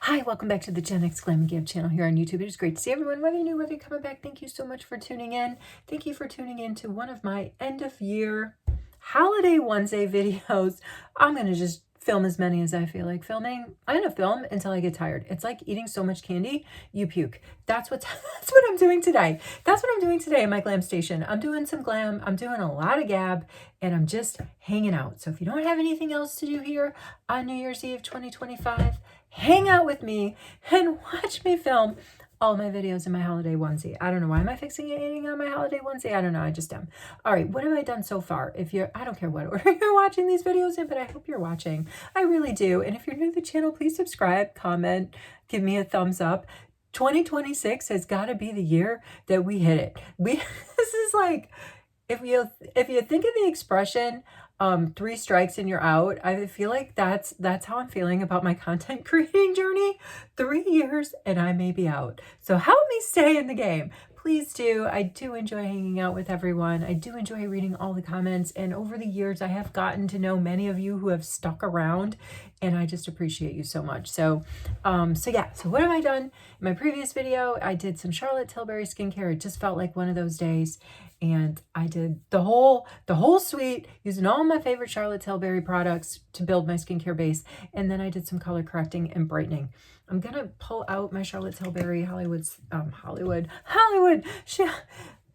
Hi, welcome back to the Gen X Glam and Gab channel here on YouTube. It is great to see everyone, whether you're new, whether you're coming back. Thank you so much for tuning in. Thank you for tuning in to one of my end of year holiday onesie videos. I'm going to just film as many as I feel like filming. I'm going to film until I get tired. It's like eating so much candy, you puke. That's what I'm doing today. That's what I'm doing today in my glam station. I'm doing some glam. I'm doing a lot of gab, and I'm just hanging out. So if you don't have anything else to do here on New Year's Eve 2025, hang out with me and watch me film all my videos in my holiday onesie. I don't know. Why am I fixating on my holiday onesie? I don't know. I just am. All right. What have I done so far? I don't care what order you're watching these videos in, but I hope you're watching. I really do. And if you're new to the channel, please subscribe, comment, give me a thumbs up. 2026 has got to be the year that we hit it. This is like, if you think of the expression, 3 strikes and you're out, I feel like that's how I'm feeling about my content creating journey. 3 years and I may be out. So help me stay in the game. Please do. I do enjoy hanging out with everyone. I do enjoy reading all the comments. And over the years, I have gotten to know many of you who have stuck around, and I just appreciate you so much. So yeah. So what have I done? In my previous video, I did some Charlotte Tilbury skincare. It just felt like one of those days. And I did the whole suite using all my favorite Charlotte Tilbury products to build my skincare base. And then I did some color correcting and brightening. I'm going to pull out my Charlotte Tilbury Hollywood.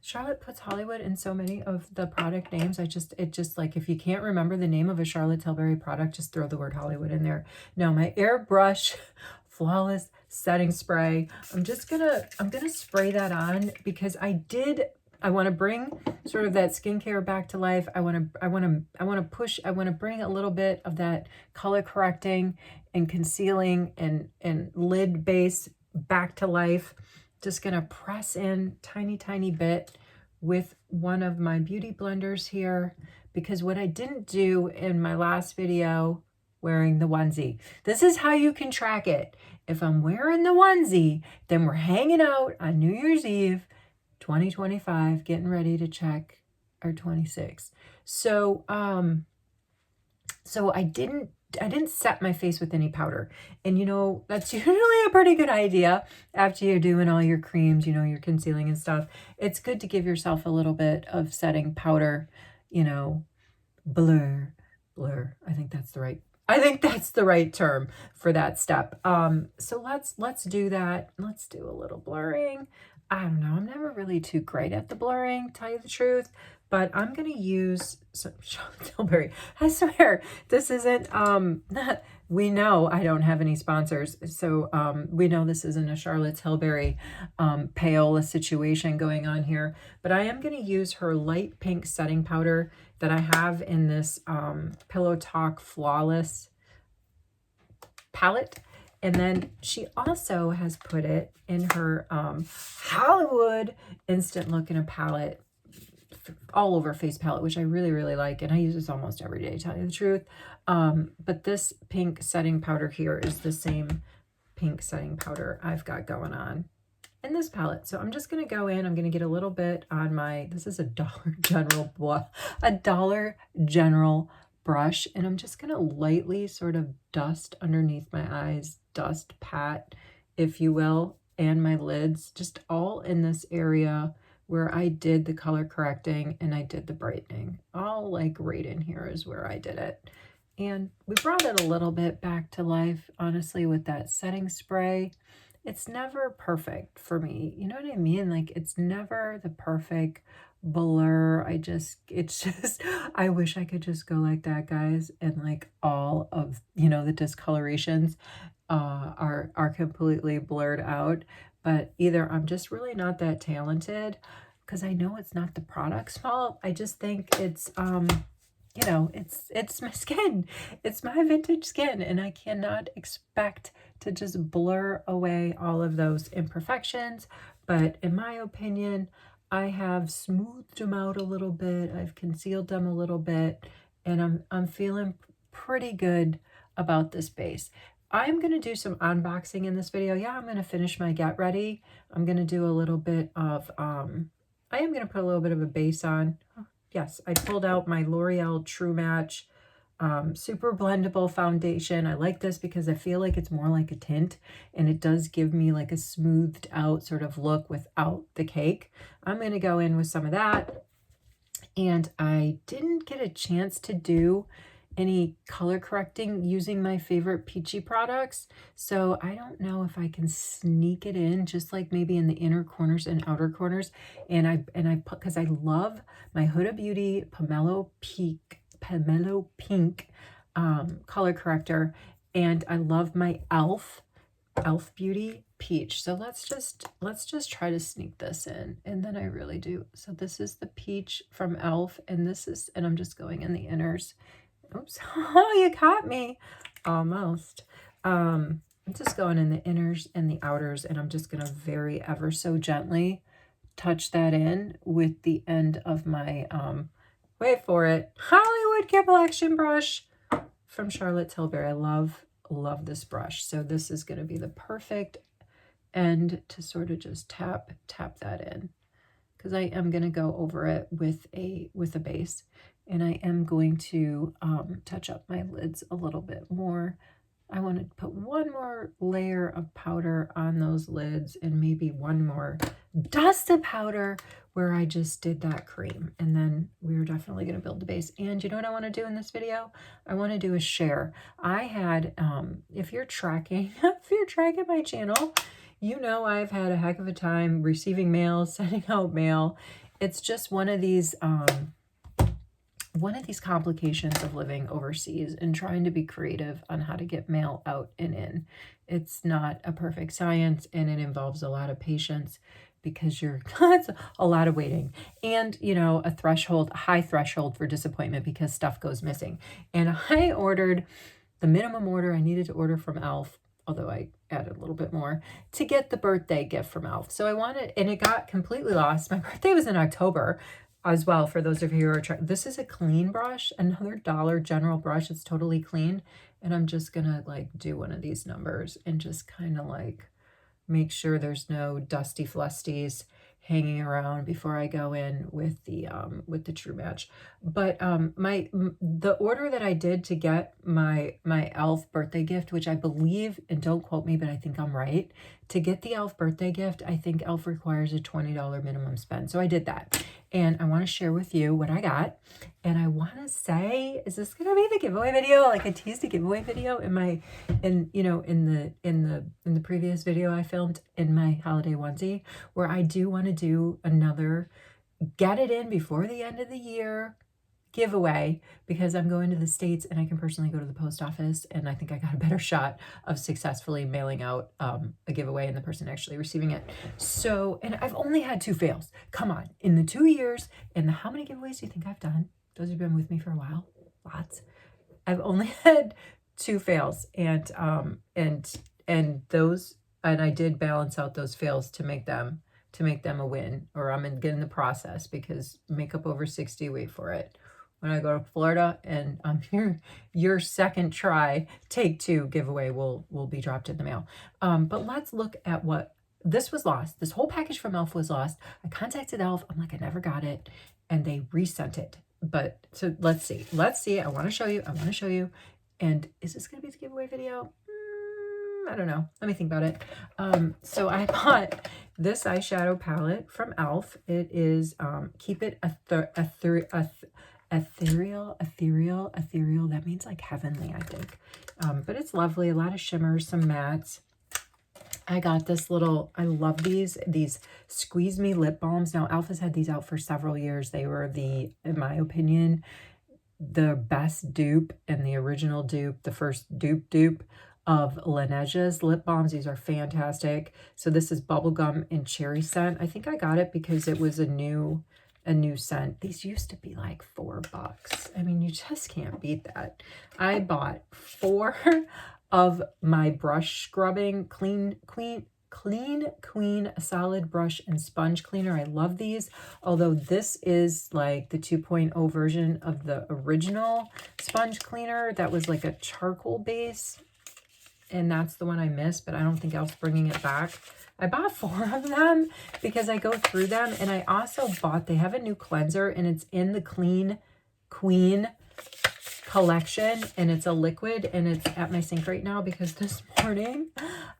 Charlotte puts Hollywood in so many of the product names. It just like, if you can't remember the name of a Charlotte Tilbury product, just throw the word Hollywood in there. No, my Airbrush Flawless Setting Spray. I'm going to spray that on because I want to bring sort of that skincare back to life. I want to bring a little bit of that color correcting and concealing and lid base back to life. Just going to press in tiny bit with one of my beauty blenders here, because what I didn't do in my last video wearing the onesie, this is how you can track it. If I'm wearing the onesie, then we're hanging out on New Year's Eve 2025, getting ready to check our 26. So I didn't set my face with any powder. And you know, that's usually a pretty good idea after you're doing all your creams, you know, your concealing and stuff. It's good to give yourself a little bit of setting powder, you know, blur. I think that's the right term for that step. So let's do that. Let's do a little blurring. I don't know. I'm never really too great at the blurring, to tell you the truth, but I'm going to use some Charlotte Tilbury. I swear, this isn't, we know I don't have any sponsors. So, we know this isn't a Charlotte Tilbury, payola situation going on here, but I am going to use her light pink setting powder that I have in this, Pillow Talk Flawless palette. And then she also has put it in her Hollywood Instant Look in a palette, all over face palette, which I really like. And I use this almost every day, to tell you the truth. But this pink setting powder here is the same pink setting powder I've got going on in this palette. So I'm just going to go in. I'm going to get a little bit on my, this is a Dollar General brush, and I'm just going to lightly sort of dust underneath my eyes, dust pat, if you will, and my lids, just all in this area where I did the color correcting and I did the brightening. All like right in here is where I did it. And we brought it a little bit back to life, honestly, with that setting spray. It's never perfect for me. You know what I mean? Like, it's never the perfect blur. I wish I could just go like that, guys, and like all of, you know, the discolorations are completely blurred out. But either I'm just really not that talented, because I know it's not the product's fault. I just think it's you know, it's my skin. It's my vintage skin, and I cannot expect to just blur away all of those imperfections. But in my opinion, I have smoothed them out a little bit. I've concealed them a little bit, and I'm feeling pretty good about this base. I'm going to do some unboxing in this video. Yeah, I'm going to finish my get ready. I'm going to do a little bit of, I am going to put a little bit of a base on. Yes, I pulled out my L'Oreal True Match super blendable foundation. I like this because I feel like it's more like a tint, and it does give me like a smoothed out sort of look without the cake. I'm going to go in with some of that. And I didn't get a chance to do any color correcting using my favorite peachy products. So I don't know if I can sneak it in just like maybe in the inner corners and outer corners. And I put, because I love my Huda Beauty Pomelo Pink color corrector. And I love my Elf Beauty Peach. So let's just try to sneak this in, and then I really do. So this is the peach from Elf, and I'm just going in the inners. Oops. Oh, you caught me almost. I'm just going in the inners and the outers, and I'm just gonna very ever so gently touch that in with the end of my wait for it, Hollywood Complexion brush from Charlotte Tilbury. I love this brush. So this is going to be the perfect end to sort of just tap that in, because I am going to go over it with a base, and I am going to touch up my lids a little bit more. I want to put one more layer of powder on those lids, and maybe one more dust of powder where I just did that cream. And then we're definitely going to build the base. And you know what I want to do in this video? I want to do a share. I had, if you're tracking my channel, you know I've had a heck of a time receiving mail, sending out mail. It's just one of these complications of living overseas and trying to be creative on how to get mail out and in. It's not a perfect science, and it involves a lot of patience, because it's a lot of waiting, and you know, a high threshold for disappointment because stuff goes missing. And I ordered the minimum order I needed to order from Elf, although I added a little bit more, to get the birthday gift from Elf. So I wanted, and it got completely lost. My birthday was in October as well, for those of you who are trying. This is a clean brush, another Dollar General brush. It's totally clean. And I'm just gonna like do one of these numbers and just kind of like make sure there's no dusty flusties hanging around before I go in with the True Match. But the order that I did to get my Elf birthday gift, which I believe, and don't quote me, but I think I'm right, to get the Elf birthday gift, I think Elf requires a $20 minimum spend. So I did that, and I want to share with you what I got. And I want to say, is this gonna be the giveaway video? Like I teased a giveaway video in the previous video I filmed in my holiday onesie, where I do want to do another get it in before the end of the year giveaway, because I'm going to the States and I can personally go to the post office, and I think I got a better shot of successfully mailing out a giveaway and the person actually receiving it. So, and I've only had 2 fails. Come on, in the 2 years, and how many giveaways do you think I've done? Those who've been with me for a while, lots. I've only had 2 fails, and I did balance out those fails to make them a win, or I'm in the process, because makeup over 60, wait for it, when I go to Florida, and your second try, take 2 giveaway will be dropped in the mail. But let's look at what this was lost. This whole package from Elf was lost. I contacted Elf. I'm like, I never got it, and they resent it. But so let's see. I want to show you. And is this going to be the giveaway video? I don't know. Let me think about it. So I bought this eyeshadow palette from Elf. It is Keep It Ethereal. That means like heavenly, I think. But it's lovely. A lot of shimmers, some mattes. I got this little, I love these Squeeze Me lip balms. Now, Elf has had these out for several years. They were in my opinion, the best dupe and the original dupe, the first dupe of Laneija's lip balms. These are fantastic. So this is bubblegum and cherry scent. I think I got it because it was a new scent. These used to be like $4. I mean, you just can't beat that. I bought 4 of my brush scrubbing Clean Queen solid brush and sponge cleaner. I love these, although this is like the 2.0 version of the original sponge cleaner that was like a charcoal base, and that's the one I missed, but I don't think Elf's bringing it back. I bought 4 of them because I go through them, and I also bought, they have a new cleanser, and it's in the Clean Queen collection, and it's a liquid, and it's at my sink right now because this morning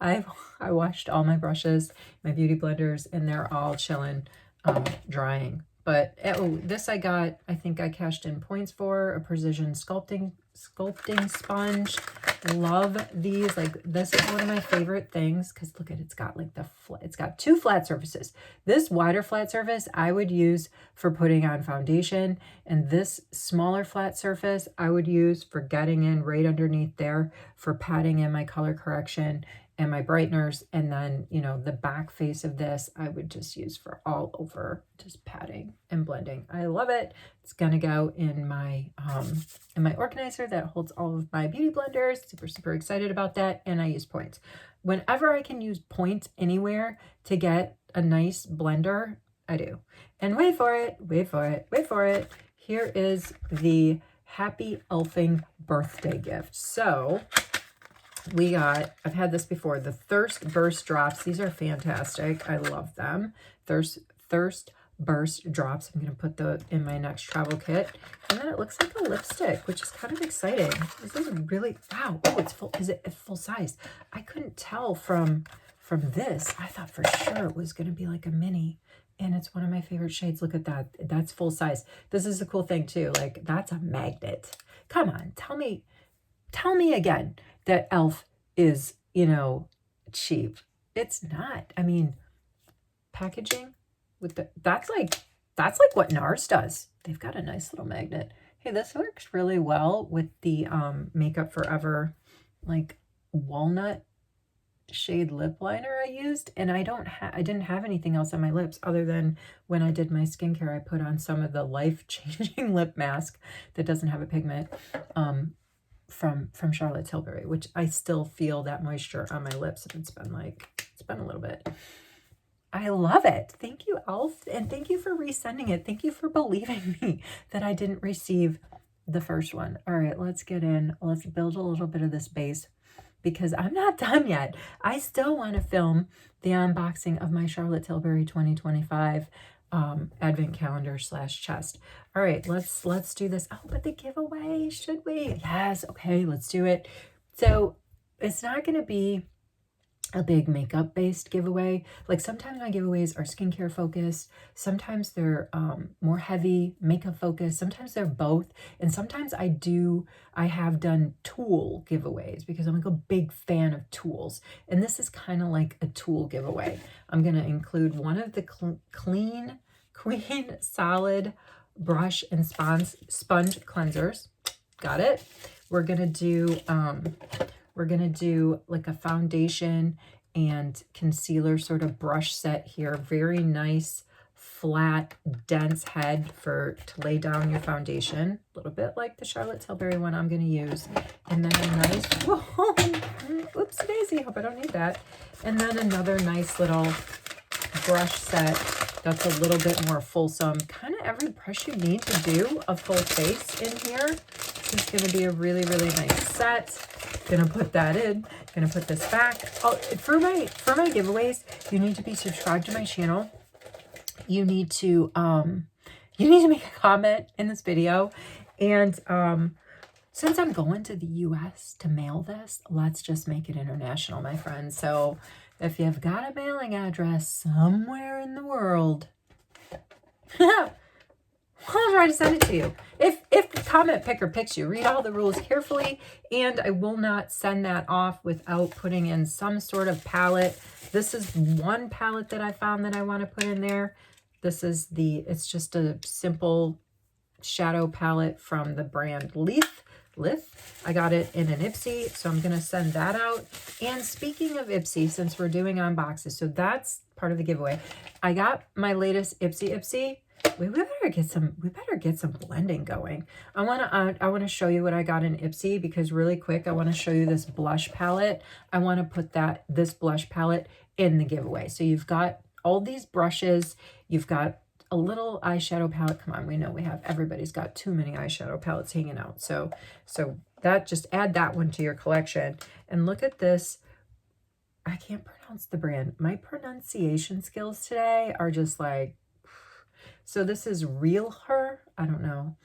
I washed all my brushes, my beauty blenders, and they're all chilling, drying. But this I got, I think I cashed in points for a precision sculpting sponge. Love these. Like, this is one of my favorite things because look at it, it's got like it's got two flat surfaces. This wider flat surface I would use for putting on foundation, and this smaller flat surface I would use for getting in right underneath there for patting in my color correction and my brighteners. And then, you know, the back face of this I would just use for all over, just patting and blending. I love it. It's gonna go in my organizer that holds all of my beauty blenders. Super excited about that. And I use points whenever I can use points anywhere to get a nice blender. I do. And wait for it. Here is the Happy Elfing birthday gift. So we got, I've had this before, the Thirst Burst drops. These are fantastic. I love them. Thirst Burst drops. I'm going to put the in my next travel kit. And then it looks like a lipstick, which is kind of exciting. This is really, wow. Oh, it's full. Is it full size? I couldn't tell from this. I thought for sure it was going to be like a mini. And it's one of my favorite shades. Look at that. That's full size. This is a cool thing too. Like, that's a magnet. Come on. Tell me again that e.l.f. is, you know, cheap. It's not. I mean, packaging with that's like what NARS does. They've got a nice little magnet. Hey, this works really well with the Makeup Forever like walnut shade lip liner I used, and I didn't have anything else on my lips other than when I did my skincare. I put on some of the life-changing lip mask that doesn't have a pigment from Charlotte Tilbury, which I still feel that moisture on my lips, and it's been a little bit. I love it. Thank you, e.l.f., and thank you for resending it. Thank you for believing me that I didn't receive the first one. All right, let's get in. Let's build a little bit of this base because I'm not done yet. I still want to film the unboxing of my Charlotte Tilbury 2025 advent calendar / chest. All right, let's do this. Oh, but the giveaway, should we? Yes. Okay, let's do it. So it's not going to be a big makeup based giveaway. Like, sometimes my giveaways are skincare focused, sometimes they're more heavy makeup focused, sometimes they're both, and sometimes I have done tool giveaways because I'm like a big fan of tools, and this is kind of like a tool giveaway. I'm going to include one of the Clean Queen Solid brush and sponge cleansers. Got it. We're going to do like a foundation and concealer sort of brush set here. Very nice, flat, dense head to lay down your foundation. A little bit like the Charlotte Tilbury one I'm going to use. And then a nice, whoa, oops daisy, hope I don't need that. And then another nice little brush set that's a little bit more fulsome. Kind of every brush you need to do a full face in here. This is going to be a really nice set. Gonna put that in. Gonna put this back. Oh, for my giveaways, you need to be subscribed to my channel. You need to make a comment in this video. And since I'm going to the US to mail this, let's just make it international, my friends. So if you've got a mailing address somewhere in the world, I'll try to send it to you. If the comment picker picks you, read all the rules carefully, and I will not send that off without putting in some sort of palette. This is one palette that I found that I want to put in there. This is it's just a simple shadow palette from the brand Leaf. I got it in an Ipsy, so I'm going to send that out. And speaking of Ipsy, since we're doing unboxes, so that's part of the giveaway. I got my latest Ipsy. We better get some blending going. I want to show you what I got in Ipsy because really quick, I want to show you this blush palette. I want to put this blush palette in the giveaway. So you've got all these brushes, you've got a little eyeshadow palette. Come on, we know everybody's got too many eyeshadow palettes hanging out. So that, just add that one to your collection. And look at this. I can't pronounce the brand. My pronunciation skills today are just like, so this is Real Her. I don't know.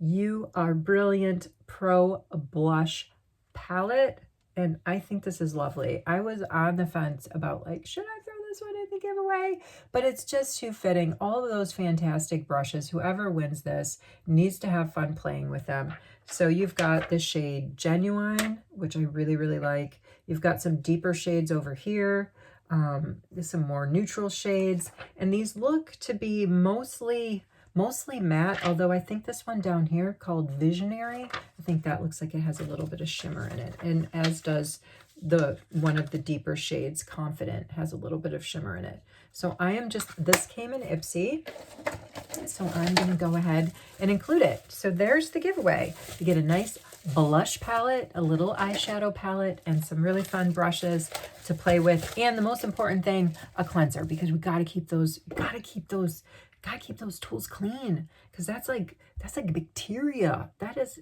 You Are Brilliant Pro Blush Palette. And I think this is lovely. I was on the fence about like, should I throw this one in the giveaway? But it's just too fitting. All of those fantastic brushes, whoever wins this needs to have fun playing with them. So you've got the shade Genuine, which I really, really like. You've got some deeper shades over here, some more neutral shades. And these look to be mostly matte, although I think this one down here called Visionary, I think that looks like it has a little bit of shimmer in it, and as does the one of the deeper shades, Confident, has a little bit of shimmer in it. So I am just, this came in Ipsy, so I'm going to go ahead and include it. So there's the giveaway. You get a nice blush palette, a little eyeshadow palette, and some really fun brushes to play with, and the most important thing, a cleanser, because we got to keep those tools clean, because that's like bacteria. That is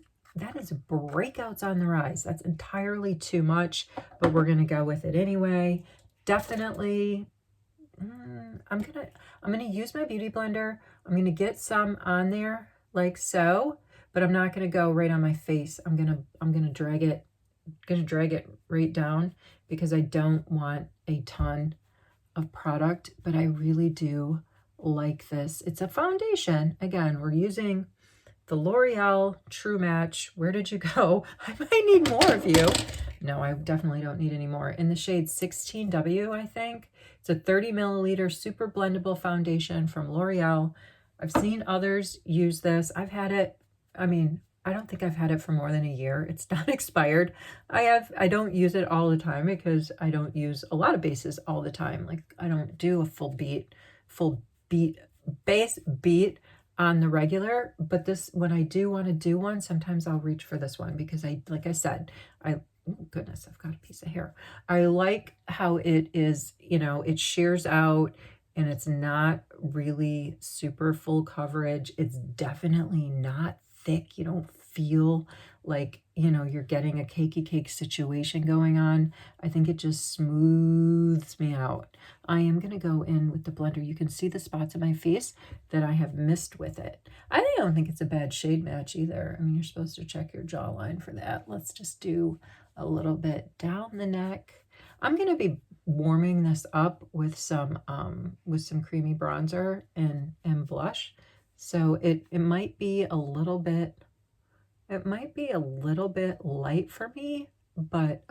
breakouts on the rise. That's entirely too much, but we're gonna go with it anyway. Definitely. I'm gonna use my beauty blender. I'm gonna get some on there like so, but I'm not gonna go right on my face. I'm gonna drag it right down, because I don't want a ton of product, but I really do like this. It's a foundation. Again, we're using the L'Oreal True Match. Where did you go? I might need more of you. No, I definitely don't need any more. In the shade 16W, I think. It's a 30 milliliter super blendable foundation from L'Oreal. I've seen others use this. I've had it, I mean, I don't think I've had it for more than a year. It's not expired. I don't use it all the time, because I don't use a lot of bases all the time. Like, I don't do a full base beat on the regular, but this, when I do want to do one, sometimes I'll reach for this one, because like I said, oh goodness, I've got a piece of hair. I like how it is, it shears out, and it's not really super full coverage. It's definitely not thick. You don't feel like, you're getting a cakey cake situation going on. I think it just smooths me out. I am going to go in with the blender. You can see the spots on my face that I have missed with it. I don't think it's a bad shade match either. I mean, you're supposed to check your jawline for that. Let's just do a little bit down the neck. I'm going to be warming this up with some creamy bronzer and blush. So it might be a little bit light for me, but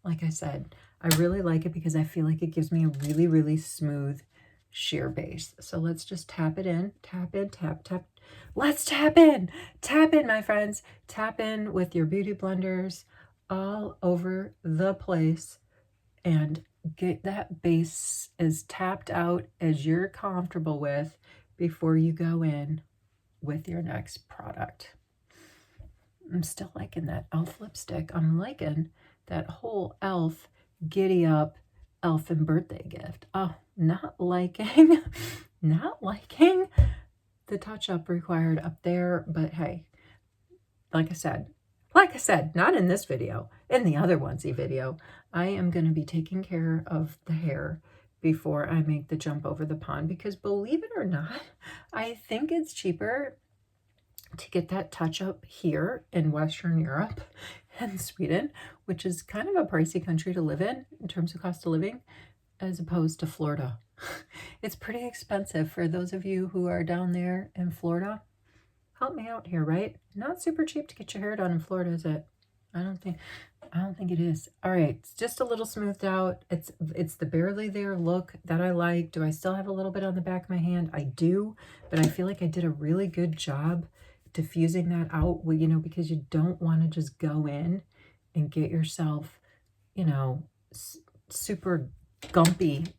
like I said, I really like it because I feel like it gives me a really, really smooth sheer base. So let's just tap it in, tap, tap. Let's tap in, my friends. Tap in with your beauty blenders all over the place and get that base as tapped out as you're comfortable with before you go in with your next product. I'm still liking that e.l.f. lipstick. I'm liking that whole e.l.f. giddy up elfin birthday gift. Oh, not liking the touch-up required up there, but hey, like I said, not in this video, in the other onesie video, I am going to be taking care of the hair before I make the jump over the pond, because believe it or not, I think it's cheaper to get that touch-up here in Western Europe and Sweden, which is kind of a pricey country to live in terms of cost of living, as opposed to Florida. It's pretty expensive for those of you who are down there in Florida. Help me out here, right? Not super cheap to get your hair done in Florida, is it? I don't think it is. All right, it's just a little smoothed out. It's the barely there look that I like. Do I still have a little bit on the back of my hand? I do, but I feel like I did a really good job diffusing that out, because you don't want to just go in and get yourself, super glumpy,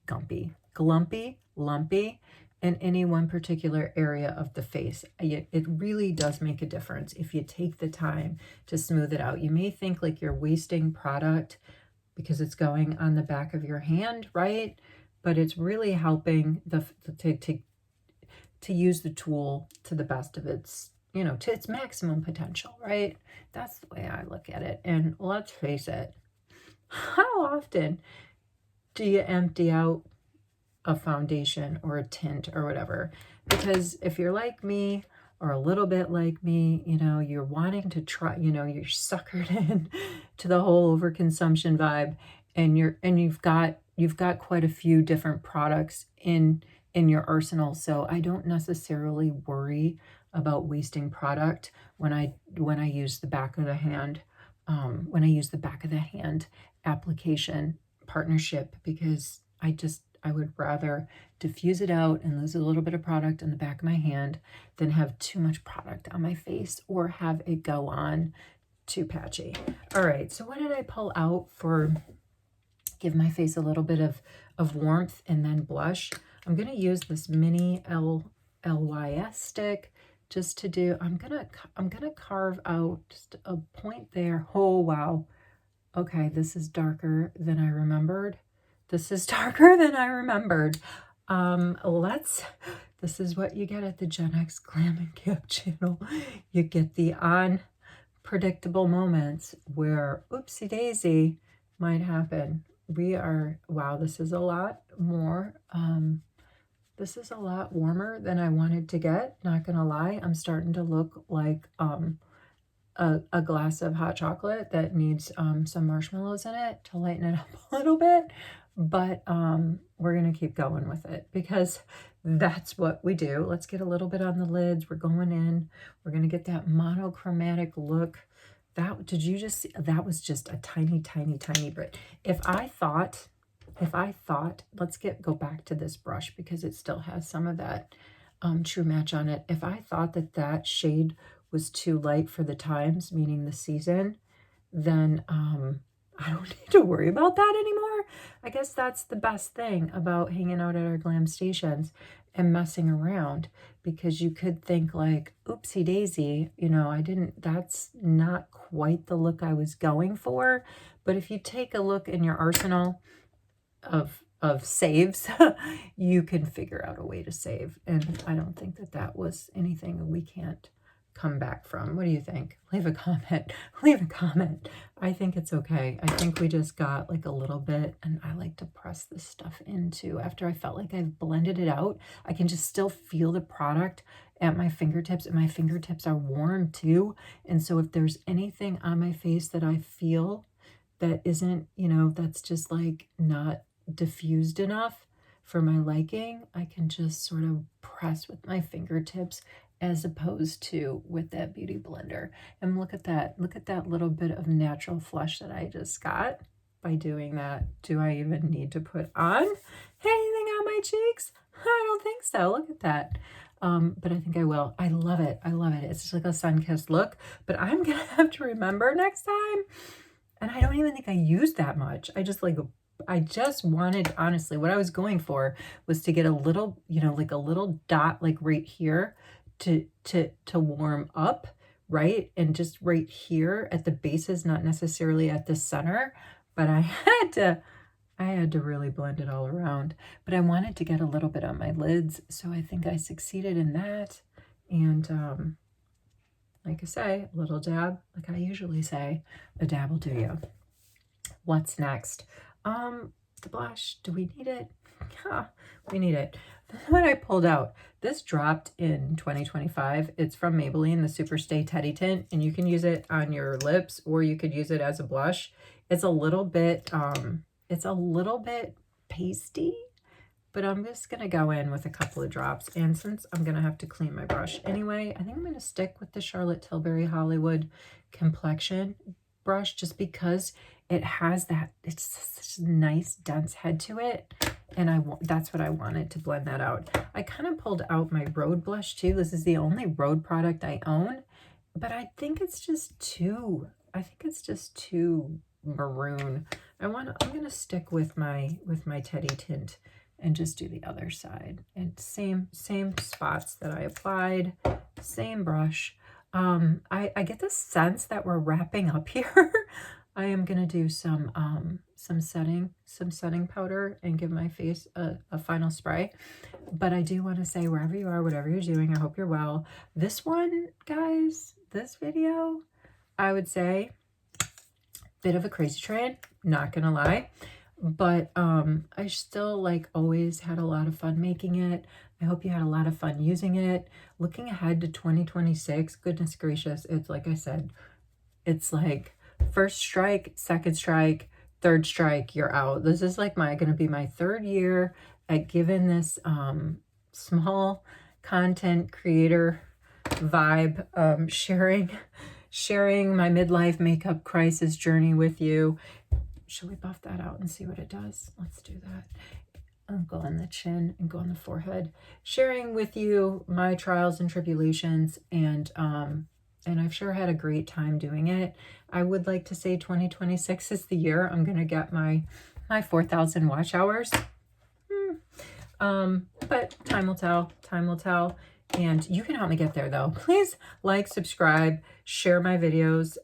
lumpy in any one particular area of the face. It really does make a difference if you take the time to smooth it out. You may think like you're wasting product because it's going on the back of your hand, right? But it's really helping to use the tool to the best of its, to its maximum potential, right? That's the way I look at it. And let's face it, how often do you empty out a foundation or a tint or whatever? Because if you're like me, are a little bit like me, you know, you're wanting to try, you know, you're suckered in to the whole overconsumption vibe, and you've got quite a few different products in your arsenal. So I don't necessarily worry about wasting product when I use the back of the hand, when I use the back of the hand application partnership, because I would rather diffuse it out and lose a little bit of product in the back of my hand than have too much product on my face or have it go on too patchy. All right, so what did I pull out for give my face a little bit of warmth and then blush? I'm going to use this mini LYS stick just to do, I'm gonna carve out just a point there. Oh, wow. Okay, this is darker than I remembered. This is darker than I remembered. This is what you get at the Gen X Glam and Give channel. You get the unpredictable moments where oopsie daisy might happen. Wow, this is a lot more, this is a lot warmer than I wanted to get, not gonna lie. I'm starting to look like a glass of hot chocolate that needs some marshmallows in it to lighten it up a little bit. But we're going to keep going with it because that's what we do. Let's get a little bit on the lids. We're going in. We're going to get that monochromatic look. Did you just see? That was just a tiny, tiny, tiny bit. If I thought, let's go back to this brush because it still has some of that True Match on it. If I thought that shade was too light for the times, meaning the season, then I don't need to worry about that anymore. I guess that's the best thing about hanging out at our glam stations and messing around, because you could think like, oopsie daisy, you know, that's not quite the look I was going for. But if you take a look in your arsenal of saves, you can figure out a way to save. And I don't think that was anything we can't come back from. What do you think? Leave a comment. Leave a comment. I think it's okay. I think we just got like a little bit, and I like to press this stuff into after I felt like I've blended it out. I can just still feel the product at my fingertips, and my fingertips are warm too. And so if there's anything on my face that I feel that isn't, you know, that's just like not diffused enough for my liking, I can just sort of press with my fingertips as opposed to with that beauty blender. And look at that little bit of natural flush that I just got by doing that. Do I even need to put on anything on my cheeks? I don't think so. Look at that. But I think I will. I love it. I love it. It's just like a sun-kissed look, but I'm going to have to remember next time. And I don't even think I used that much. I just wanted, honestly, what I was going for was to get a little, you know, like a little dot, like right here to warm up, right? And just right here at the bases, not necessarily at the center, but I had to really blend it all around. But I wanted to get a little bit on my lids, so I think I succeeded in that. And like I say, a little dab, like I usually say, a dab will do you. What's next? The blush, do we need it? Yeah, we need it. What I pulled out, this dropped in 2025. It's from Maybelline, the Super Stay Teddy Tint, and you can use it on your lips or you could use it as a blush. It's a little bit pasty, but I'm just gonna go in with a couple of drops. And since I'm gonna have to clean my brush anyway, I think I'm gonna stick with the Charlotte Tilbury Hollywood complexion brush, just because it has that, it's such a nice dense head to it, and that's what I wanted to blend that out. I kind of pulled out my Rhode blush too. This is the only Rhode product I own, but I think it's just too maroon. I'm gonna stick with my Teddy tint and just do the other side, and same spots that I applied, same brush. I get the sense that we're wrapping up here. I am gonna do some setting powder and give my face a final spray. But I do want to say, wherever you are, whatever you're doing, I hope you're well. This one, guys, this video, I would say, bit of a crazy train, not gonna lie, but I still, like always, had a lot of fun making it. I hope you had a lot of fun using it. Looking ahead to 2026, goodness gracious, it's like I said, it's like first strike, second strike, third strike, you're out. This is like going to be my third year at giving this small content creator vibe, sharing my midlife makeup crisis journey with you. Should we buff that out and see what it does? Let's do that. I'll go on the chin and go on the forehead, sharing with you my trials and tribulations, and I've sure had a great time doing it. I would like to say 2026 is the year I'm gonna get my 4,000 watch hours. But time will tell. Time will tell. And you can help me get there, though. Please like, subscribe, share my videos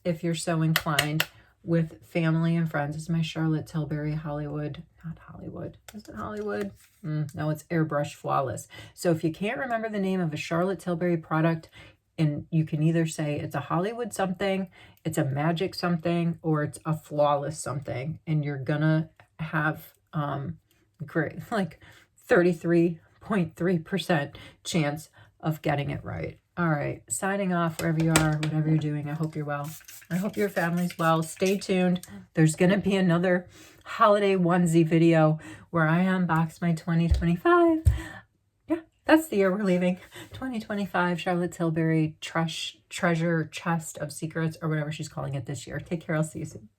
if you're so inclined with family and friends. It's my Charlotte Tilbury Hollywood. Not Hollywood. Is it Hollywood? No, it's Airbrush Flawless. So if you can't remember the name of a Charlotte Tilbury product, and you can either say it's a Hollywood something, it's a magic something, or it's a flawless something, and you're gonna have great, like 33.3% chance of getting it right. All right, signing off wherever you are, whatever you're doing. I hope you're well. I hope your family's well. Stay tuned. There's going to be another holiday onesie video where I unbox my 2025. Yeah, that's the year we're leaving. 2025 Charlotte Tilbury treasure chest of secrets, or whatever she's calling it this year. Take care. I'll see you soon.